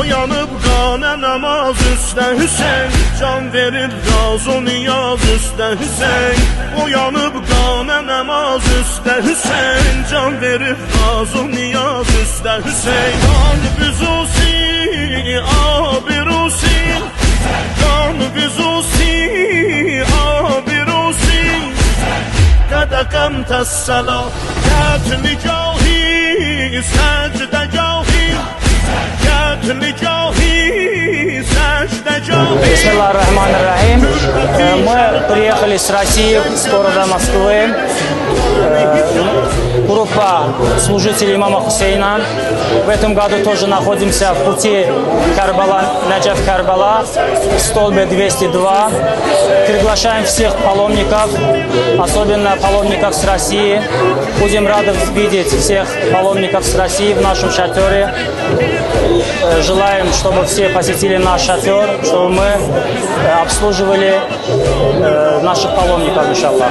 Uyanıb qanə namaz üstə Hüseyn, can verir razı niyaz üstə Hüseyn. Uyanıb qanə namaz üstə Hüseyn, can verir razı niyaz üstə Hüseyn. Qan büzusi, abirusi, qan büzusi, abirusi. Qədəqəm təssəla, qətligahi, səcdəgahi, Бисмиллахир-рахманир-рахим. Мы приехали с России, с города Москвы. Группа служителей имама Хусейна. В этом году тоже находимся в пути Карбала, Наджаф Карбала, в столбе 202. Приглашаем всех паломников, особенно паломников с России. Будем рады видеть всех паломников с России в нашем шатере. Желаем, чтобы все посетили наш шатер, чтобы мы обслуживали наших паломников, иншаллах.